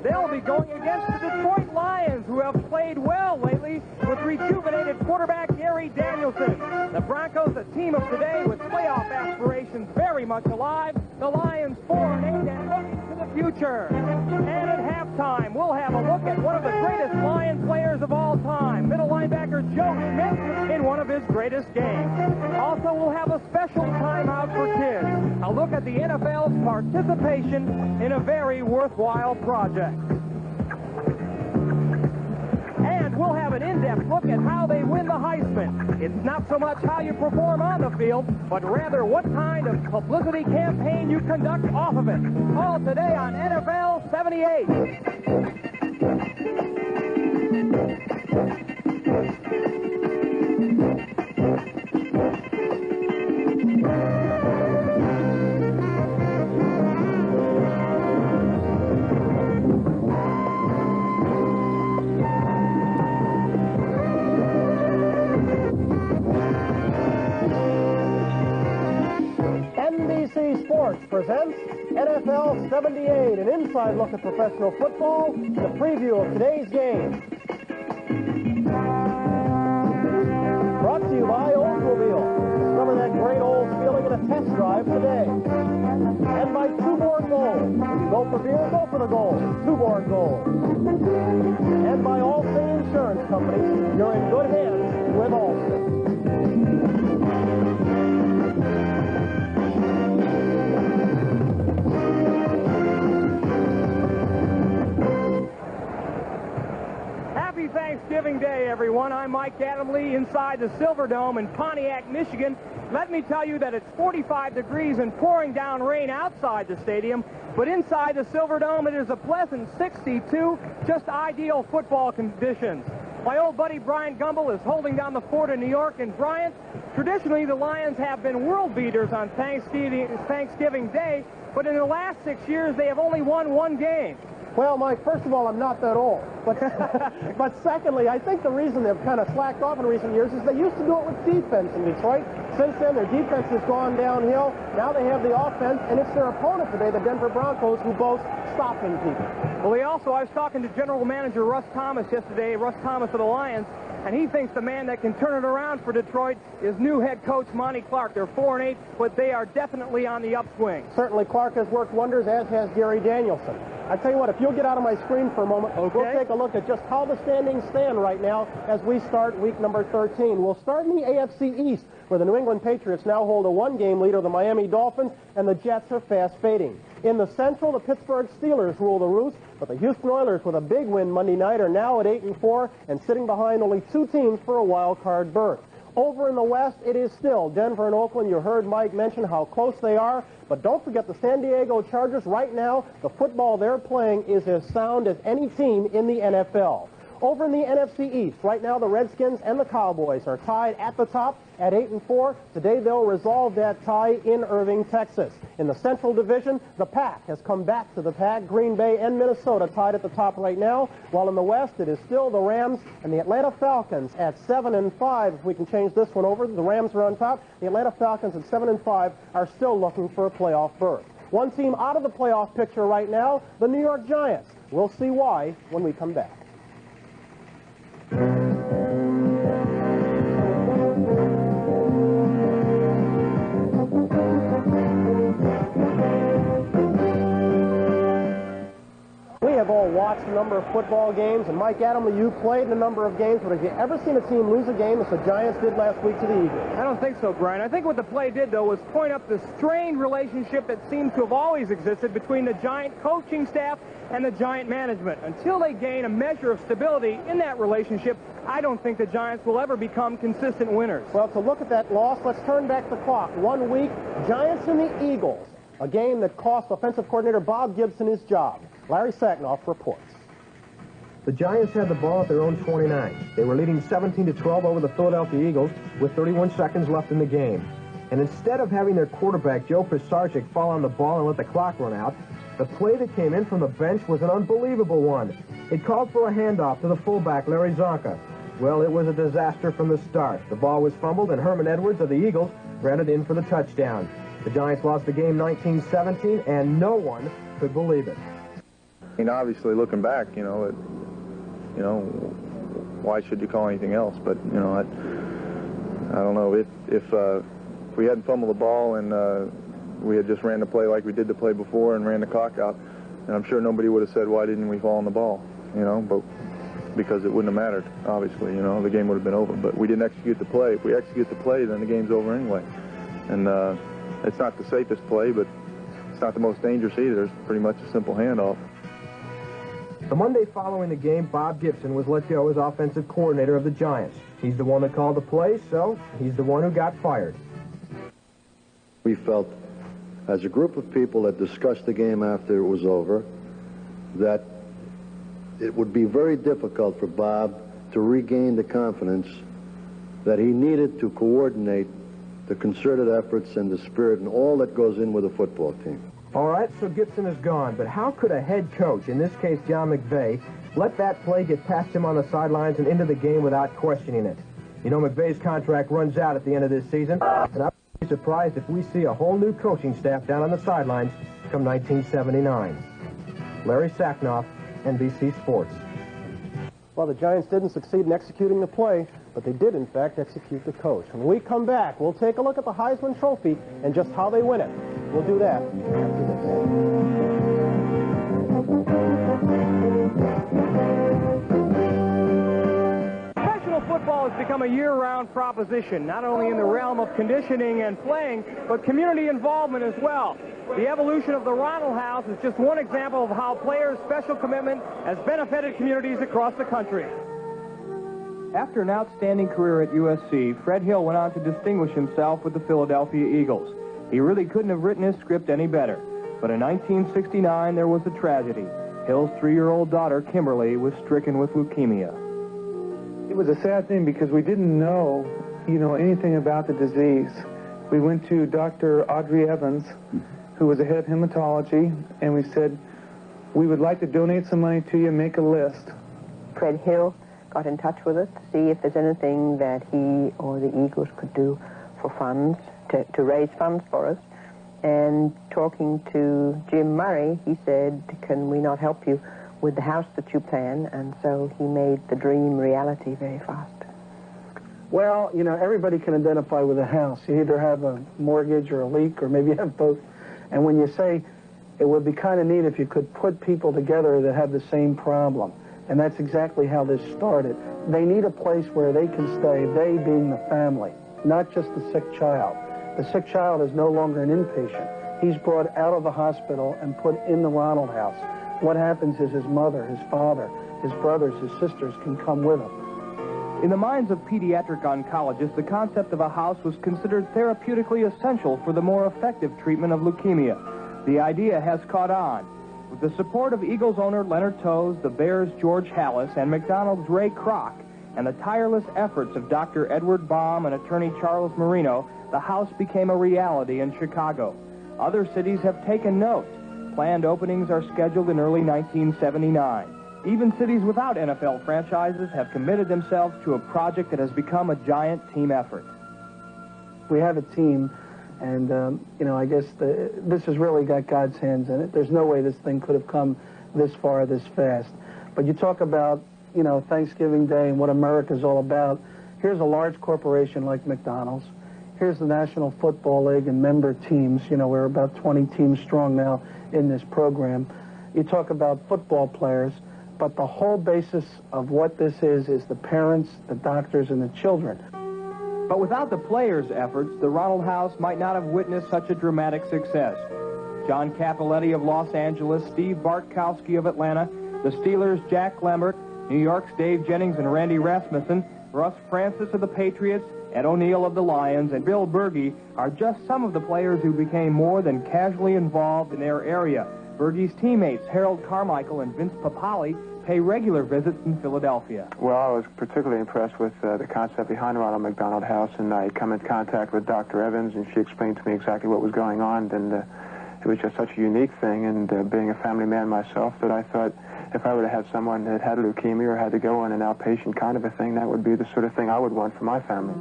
They'll be going against the Detroit Lions, who have played well lately with rejuvenated quarterback Gary Danielson. The Broncos, a team of today with playoff aspirations very much alive. The Lions 4-8 and looking to the future. And at halftime, we'll have a look at one of the greatest Lion players of all time, middle linebacker Joe Schmidt, in one of his greatest games. Also, we'll have a special timeout for kids, a look at the NFL's participation in a very worthwhile project. And we'll have an in-depth look at how they win the Heisman. It's not so much how you perform on the field, but rather what kind of publicity campaign you conduct off of it. All today on NFL 78. NBC Sports presents NFL 78, an inside look at professional football, and a preview of today's game. Brought to you by Oldsmobile. Discover that great Olds feeling in a test drive today. And by Tuborg Gold. Go for beer, go for the gold. Tuborg Gold. And by Allstate Insurance Company. You're in good hands with Allstate. Happy Thanksgiving Day, everyone. I'm Mike Adamle inside the Silverdome in Pontiac, Michigan. Let me tell you that it's 45 degrees and pouring down rain outside the stadium, but inside the Silverdome it is a pleasant 62, just ideal football conditions. My old buddy Bryant Gumbel is holding down the fort in New York. And Bryant, traditionally the Lions have been world beaters on Thanksgiving Day, but in the last 6 years they have only won one game. Well, Mike, first of all, I'm not that old. But secondly, I think the reason they've kind of slacked off in recent years is they used to do it with defense in Detroit. Since then, their defense has gone downhill. Now they have the offense, and it's their opponent today, the Denver Broncos, who boast stopping people. Well, I was talking to General Manager Russ Thomas yesterday, Russ Thomas of the Lions, and he thinks the man that can turn it around for Detroit is new head coach Monty Clark. They're 4-8, but they are definitely on the upswing. Certainly, Clark has worked wonders, as has Gary Danielson. I tell you what, if you'll get out of my screen for a moment, okay, we'll take a look at just how the standings stand right now as we start week number 13. We'll start in the AFC East, where the New England Patriots now hold a one-game lead over the Miami Dolphins, and the Jets are fast fading. In the Central, the Pittsburgh Steelers rule the roost, but the Houston Oilers, with a big win Monday night, are now at 8-4 and sitting behind only two teams for a wild card berth. Over in the West, it is still Denver and Oakland. You heard Mike mention how close they are. But don't forget the San Diego Chargers. Right now, the football they're playing is as sound as any team in the NFL. Over in the NFC East, right now the Redskins and the Cowboys are tied at the top at 8-4. Today they'll resolve that tie in Irving, Texas. In the Central Division, the Pack has come back to the pack. Green Bay and Minnesota tied at the top right now, while in the West it is still the Rams and the Atlanta Falcons at 7-5. If we can change this one over, the Rams are on top. The Atlanta Falcons at 7-5 are still looking for a playoff berth. One team out of the playoff picture right now, the New York Giants. We'll see why when we come back. We have all watched a number of football games, and Mike Adamle, you played in a number of games, but have you ever seen a team lose a game as the Giants did last week to the Eagles? I don't think so, Brian. I think what the play did, though, was point up the strained relationship that seems to have always existed between the Giant coaching staff and the Giant management. Until they gain a measure of stability in that relationship, I don't think the Giants will ever become consistent winners. Well, to look at that loss, let's turn back the clock. 1 week, Giants and the Eagles, a game that cost offensive coordinator Bob Gibson his job. Larry Sagnoff reports. The Giants had the ball at their own 29. They were leading 17-12 over the Philadelphia Eagles with 31 seconds left in the game. And instead of having their quarterback, Joe Pisarcik, fall on the ball and let the clock run out, the play that came in from the bench was an unbelievable one. It called for a handoff to the fullback, Larry Zonka. Well, it was a disaster from the start. The ball was fumbled, and Herman Edwards of the Eagles ran it in for the touchdown. The Giants lost the game 19-17, and no one could believe it. mean, obviously, looking back, you know, why should you call anything else? But, you know, I don't know. If we hadn't fumbled the ball and we had just ran the play like we did the play before and ran the clock out, and I'm sure nobody would have said, why didn't we fall on the ball, you know, but because it wouldn't have mattered, obviously, you know, the game would have been over. But we didn't execute the play. If we execute the play, then the game's over anyway. And it's not the safest play, but it's not the most dangerous either. It's pretty much a simple handoff. The Monday following the game, Bob Gibson was let go as offensive coordinator of the Giants. He's the one that called the plays, so he's the one who got fired. We felt, as a group of people that discussed the game after it was over, that it would be very difficult for Bob to regain the confidence that he needed to coordinate the concerted efforts and the spirit and all that goes in with a football team. All right, so Gibson is gone, but how could a head coach, in this case John McVay, let that play get past him on the sidelines and into the game without questioning it? You know, McVay's contract runs out at the end of this season, and I would be surprised if we see a whole new coaching staff down on the sidelines come 1979. Larry Sacknoff, NBC Sports. Well, the Giants didn't succeed in executing the play, but they did, in fact, execute the coach. When we come back, we'll take a look at the Heisman Trophy and just how they win it. We'll do that after this. Professional football has become a year-round proposition, not only in the realm of conditioning and playing, but community involvement as well. The evolution of the Ronald House is just one example of how players' special commitment has benefited communities across the country. After an outstanding career at USC, Fred Hill went on to distinguish himself with the Philadelphia Eagles. He really couldn't have written his script any better. But in 1969, there was a tragedy. Hill's 3-year-old daughter, Kimberly, was stricken with leukemia. It was a sad thing because we didn't know, anything about the disease. We went to Dr. Audrey Evans, who was the head of hematology, and we said, we would like to donate some money to you, make a list. Fred Hill got in touch with us to see if there's anything that he or the Eagles could do for funds, to raise funds for us. And talking to Jim Murray, he said, can we not help you with the house that you plan? And so he made the dream reality very fast. Well, everybody can identify with a house. You either have a mortgage or a leak, or maybe you have both. And when you say it would be kind of neat if you could put people together that have the same problem. And that's exactly how this started. They need a place where they can stay, they being the family, not just the sick child. The sick child is no longer an inpatient. He's brought out of the hospital and put in the Ronald House. What happens is his mother, his father, his brothers, his sisters can come with him. In the minds of pediatric oncologists, the concept of a house was considered therapeutically essential for the more effective treatment of leukemia. The idea has caught on. With the support of Eagles owner Leonard Toews, the Bears' George Halas, and McDonald's Ray Kroc, and the tireless efforts of Dr. Edward Baum and attorney Charles Marino, the house became a reality in Chicago. Other cities have taken note. Planned openings are scheduled in early 1979. Even cities without NFL franchises have committed themselves to a project that has become a giant team effort. We have a team, and, I guess this has really got God's hands in it. There's no way this thing could have come this far, this fast. But you talk about, Thanksgiving Day and what America's all about. Here's a large corporation like McDonald's. Here's the National Football League and member teams. We're about 20 teams strong now in this program. You talk about football players, but the whole basis of what this is the parents, the doctors, and the children. But without the players' efforts, the Ronald House might not have witnessed such a dramatic success. John Cappelletti of Los Angeles, Steve Bartkowski of Atlanta, the Steelers' Jack Lambert, New York's Dave Jennings and Randy Rasmussen, Russ Francis of the Patriots, Ed O'Neill of the Lions, and Bill Berge are just some of the players who became more than casually involved in their area. Berge's teammates, Harold Carmichael and Vince Papali, pay regular visits in Philadelphia. Well, I was particularly impressed with the concept behind the Ronald McDonald House, and I come in contact with Dr. Evans, and she explained to me exactly what was going on, and it was just such a unique thing, and being a family man myself, that I thought if I were to have someone that had leukemia or had to go on an outpatient kind of a thing, that would be the sort of thing I would want for my family.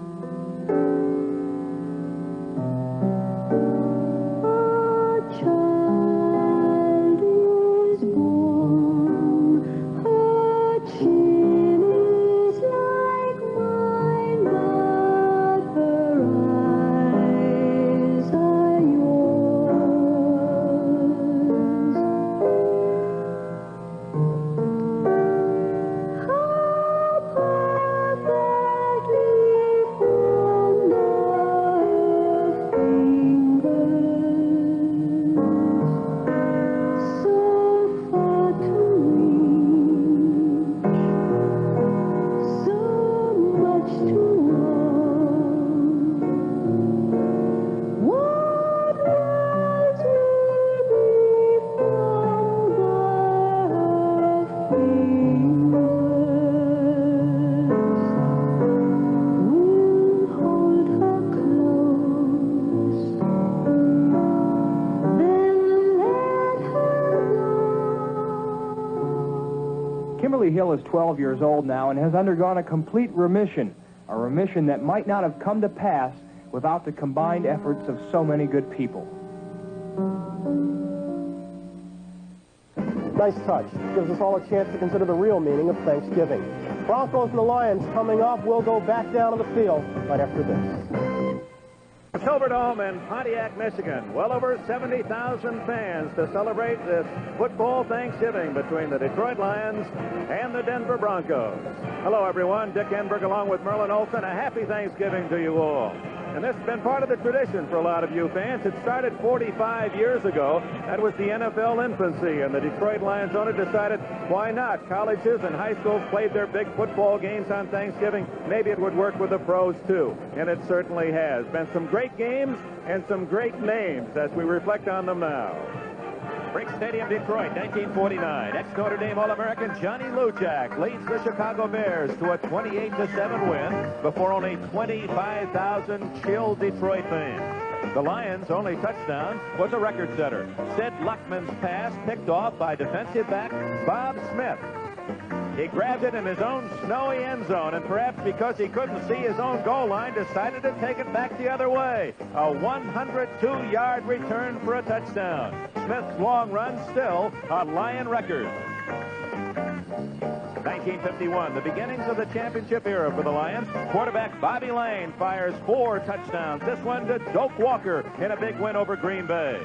A child is born. Kimberly Hill is 12 years old now and has undergone a complete remission, a remission that might not have come to pass without the combined efforts of so many good people. Nice touch. Gives us all a chance to consider the real meaning of Thanksgiving. Broncos and the Lions coming up. We'll go back down to the field right after this. Silverdome in Pontiac, Michigan. Well over 70,000 fans to celebrate this football Thanksgiving between the Detroit Lions and the Denver Broncos. Hello, everyone. Dick Enberg along with Merlin Olsen. A happy Thanksgiving to you all. And this has been part of the tradition for a lot of you fans. It started 45 years ago. That was the NFL infancy, and the Detroit Lions owner decided, why not? Colleges and high schools played their big football games on Thanksgiving. Maybe it would work with the pros, too. And it certainly has. Been some great games and some great names as we reflect on them now. Brick Stadium, Detroit, 1949. Ex-Notre Dame All-American Johnny Lujack leads the Chicago Bears to a 28-7 win before only 25,000 chilled Detroit fans. The Lions' only touchdown was a record setter. Sid Luckman's pass picked off by defensive back Bob Smith. He grabbed it in his own snowy end zone, and perhaps because he couldn't see his own goal line, decided to take it back the other way. A 102-yard return for a touchdown. Smith's long run still a Lion record. 1951, the beginnings of the championship era for the Lions. Quarterback Bobby Lane fires 4 touchdowns. This one to Doak Walker in a big win over Green Bay.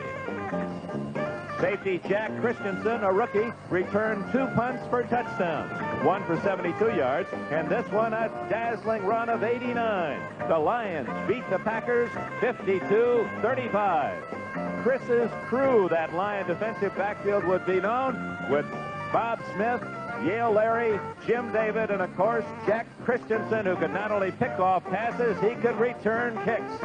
Safety Jack Christensen, a rookie, returned 2 punts for touchdowns. One for 72 yards, and this one a dazzling run of 89. The Lions beat the Packers 52-35. Chris's crew, that Lion defensive backfield, would be known with Bob Smith, Yale Larry, Jim David, and of course Jack Christensen, who could not only pick off passes, he could return kicks.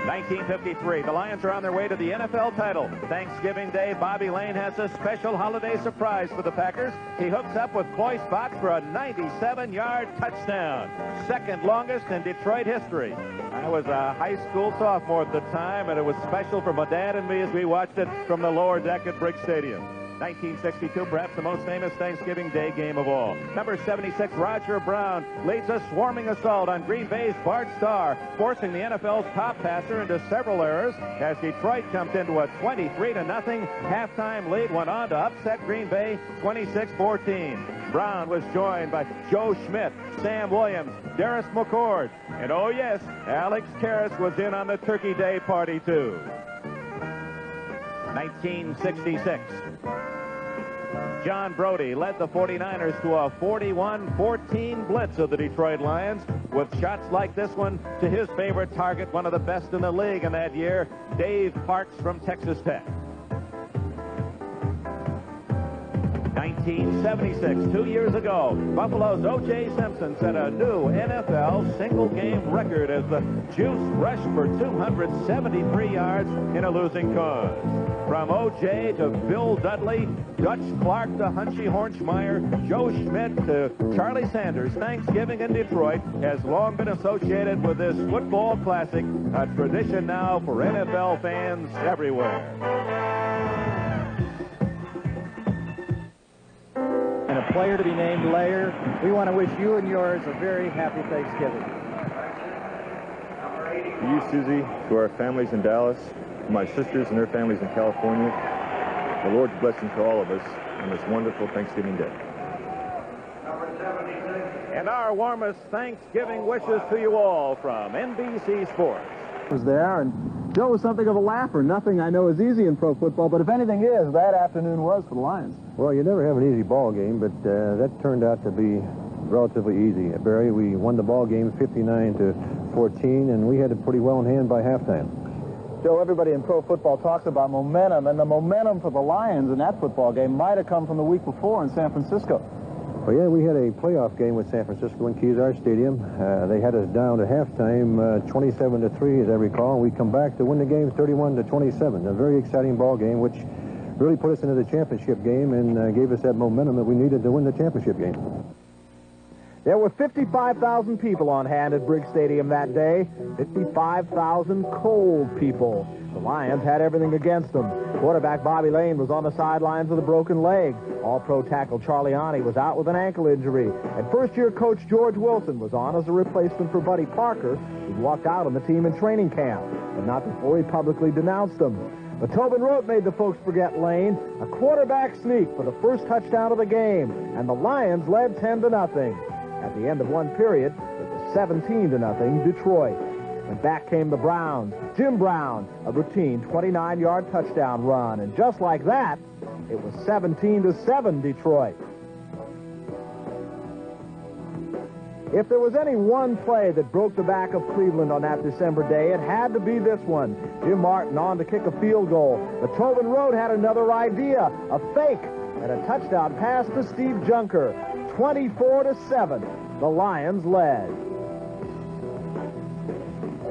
1953, the Lions are on their way to the NFL title. Thanksgiving Day, Bobby Lane has a special holiday surprise for the Packers. He hooks up with Cloyce Fox for a 97-yard touchdown. Second longest in Detroit history. I was a high school sophomore at the time, and it was special for my dad and me as we watched it from the lower deck at Brick Stadium. 1962, perhaps the most famous Thanksgiving Day game of all. Number 76, Roger Brown, leads a swarming assault on Green Bay's Bart Starr, forcing the NFL's top passer into several errors as Detroit jumped into a 23-0 halftime lead, went on to upset Green Bay 26-14. Brown was joined by Joe Schmidt, Sam Williams, Darris McCord, and oh yes, Alex Karras was in on the Turkey Day party too. 1966. John Brody led the 49ers to a 41-14 blitz of the Detroit Lions with shots like this one to his favorite target, one of the best in the league in that year, Dave Parks from Texas Tech. 1976, 2 years ago, Buffalo's O.J. Simpson set a new NFL single-game record as the Juice rushed for 273 yards in a losing cause. From O.J. to Bill Dudley, Dutch Clark to Hunchy Hornschmeyer, Joe Schmidt to Charlie Sanders, Thanksgiving in Detroit has long been associated with this football classic, a tradition now for NFL fans everywhere. And a player to be named Layer. We want to wish you and yours a very happy Thanksgiving. To you, Susie, to our families in Dallas, to my sisters and their families in California, the Lord's blessing to all of us on this wonderful Thanksgiving Day. And our warmest Thanksgiving wishes to you all from NBC Sports. Was there, and Joe was something of a laugher. Nothing I know is easy in pro football, but if anything is, that afternoon was for the Lions. Well, you never have an easy ball game, but that turned out to be relatively easy. Barry, we won the ball game 59-14, and we had it pretty well in hand by halftime. Joe, everybody in pro football talks about momentum, and the momentum for the Lions in that football game might have come from the week before in San Francisco. Well, yeah, we had a playoff game with San Francisco in Kezar Stadium. They had us down at halftime 27-3, as I recall, and we come back to win the game 31-27. A very exciting ball game, which really put us into the championship game and gave us that momentum that we needed to win the championship game. There were 55,000 people on hand at Briggs Stadium that day. 55,000 cold people. The Lions had everything against them. Quarterback Bobby Lane was on the sidelines with a broken leg. All-pro tackle Charlie Ani was out with an ankle injury. And first-year coach George Wilson was on as a replacement for Buddy Parker, who walked out on the team in training camp, but not before he publicly denounced them. But Tobin Rote made the folks forget Lane. A quarterback sneak for the first touchdown of the game, and the Lions led 10-0. At the end of one period, it was 17-0 Detroit. And back came the Browns. Jim Brown, a routine 29-yard touchdown run. And just like that, it was 17-7 Detroit. If there was any one play that broke the back of Cleveland on that December day, it had to be this one. Jim Martin on to kick a field goal. But Tobin Rote had another idea, a fake, and a touchdown pass to Steve Junker. 24-7, the Lions led.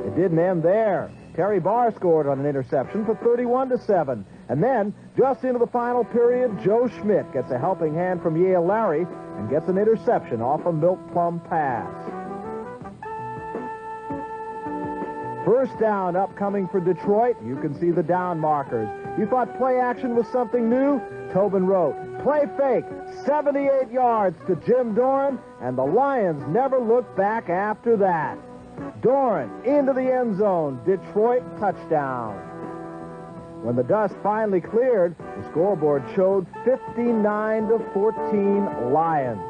It didn't end there. Terry Barr scored on an interception for 31-7. And then, just into the final period, Joe Schmidt gets a helping hand from Yale Larry and gets an interception off a Milk Plum pass. First down upcoming for Detroit. You can see the down markers. You thought play action was something new? Tobin Rote. Play fake. 78 yards to Jim Doran, and the Lions never looked back after that. Doran into the end zone. Detroit touchdown. When the dust finally cleared, the scoreboard showed 59-14 Lions.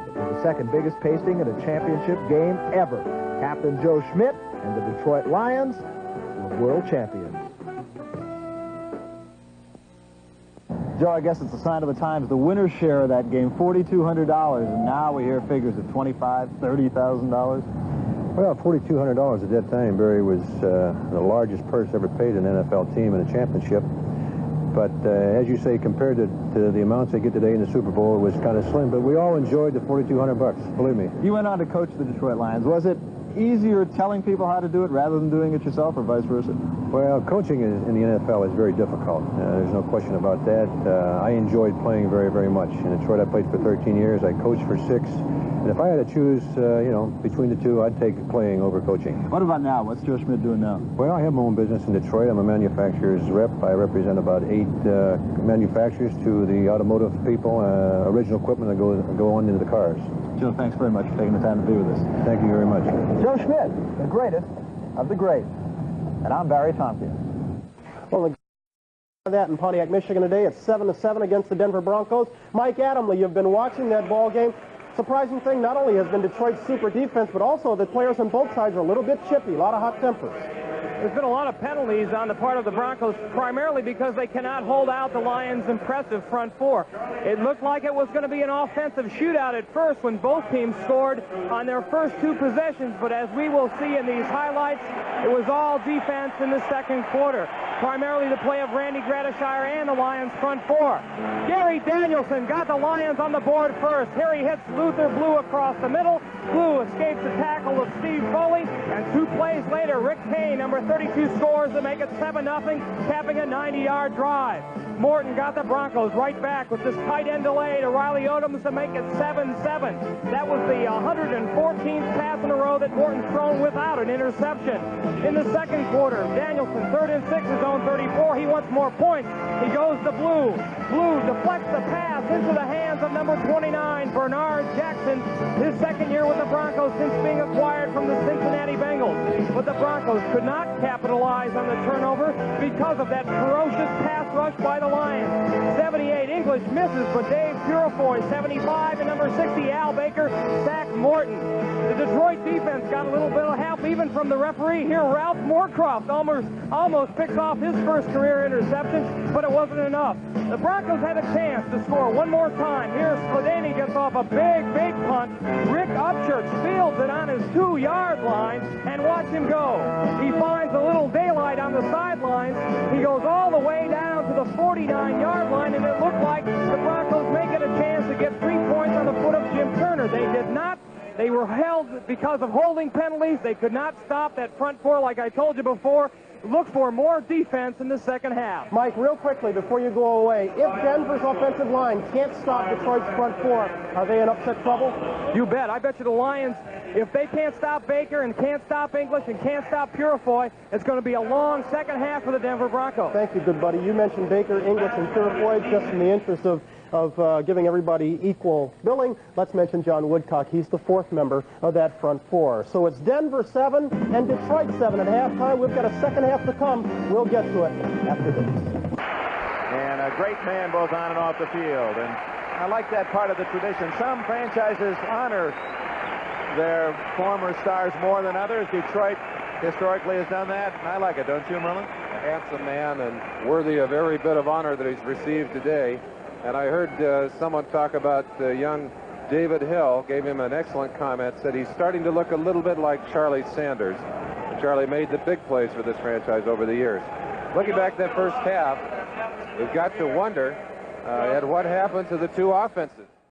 It was the second biggest pasting in a championship game ever. Captain Joe Schmidt and the Detroit Lions were world champions. Joe, I guess it's a sign of the times. The winner's share of that game, $4,200, and now we hear figures of $25,000, $30,000. Well, $4,200 at that time, Barry, was the largest purse ever paid an NFL team in a championship. But as you say, compared to the amounts they get today in the Super Bowl, it was kind of slim. But we all enjoyed the $4,200, believe me. You went on to coach the Detroit Lions. Was it easier telling people how to do it rather than doing it yourself, or vice versa? Well, coaching in the NFL is very difficult. There's no question about that. I enjoyed playing very, very much. In Detroit, I played for 13 years. I coached for 6. And if I had to choose, between the two, I'd take playing over coaching. What about now? What's Joe Schmidt doing now? Well, I have my own business in Detroit. I'm a manufacturer's rep. I represent about 8 manufacturers to the automotive people, original equipment that go on into the cars. Joe, thanks very much for taking the time to be with us. Thank you very much. Joe Schmidt, the greatest of the great. And I'm Barry Tompkins. Well, that in Pontiac, Michigan today, it's 7-7 against the Denver Broncos. Mike Adamle, you've been watching that ball game. Surprising thing not only has been Detroit's super defense, but also the players on both sides are a little bit chippy, a lot of hot tempers. There's been a lot of penalties on the part of the Broncos, primarily because they cannot hold out the Lions' impressive front four. It looked like it was going to be an offensive shootout at first when both teams scored on their first 2 possessions, but as we will see in these highlights, it was all defense in the second quarter, primarily the play of Randy Gradishire and the Lions' front four. Gary Danielson got the Lions on the board first. Here he hits Luther Blue across the middle. Blue escapes the tackle of Steve Foley, and 2 plays later, Rick Kane, number 32, scores to make it 7-0, capping a 90-yard drive. Morton got the Broncos right back with this tight end delay to Riley Odoms to make it 7-7. That was the 114th pass in a row that Morton's thrown without an interception. In the second quarter, Danielson, 3rd and 6, his own 34. He wants more points. He goes to Blue. Blue deflects the pass into the hands of number 29, Bernard Jackson, his second year with the Broncos since being acquired from the Cincinnati Bengals. But the Broncos could not capitalize on the turnover because of that ferocious pass rush by the Lions. 78, English misses, but Dave Purifoy, 75, and number 60, Al Baker, sacked Morton. The Detroit defense got a little bit of help even from the referee here. Ralph Moorcroft almost picks off his first career interception, but it wasn't enough. The Broncos had a chance to score one more time. Here, Sladany gets off a big punt. Rick Upchurch fields it on his 2-yard line, and watch him go. He finds a little daylight on the sidelines. He goes all the way down to the 49-yard line, and it looked like the Broncos may get a chance to get 3 points on the foot of Jim Turner. They did not. They were held because of holding penalties. They could not stop that front four like I told you before. look for more defense in the second half. Mike, real quickly before you go away, if Denver's offensive line can't stop Detroit's front four, are they in upset trouble? You bet. I bet you the Lions, if they can't stop Baker and can't stop English and can't stop Purifoy, it's going to be a long second half for the Denver Broncos. Thank you, good buddy. You mentioned Baker, English, and Purifoy. Just in the interest of giving everybody equal billing, let's mention John Woodcock. He's the fourth member of that front four. So it's Denver 7 and Detroit 7 at halftime. We've got a second half to come. We'll get to it after this. And a great man both on and off the field. And I like that part of the tradition. Some franchises honor their former stars more than others. Detroit historically has done that, and I like it, don't you, Merlin? A handsome man and worthy of every bit of honor that he's received today. And I heard someone talk about young David Hill, gave him an excellent comment, said he's starting to look a little bit like Charlie Sanders. And Charlie made the big plays for this franchise over the years. Looking back at that first half, we've got to wonder at what happened to the two offenses.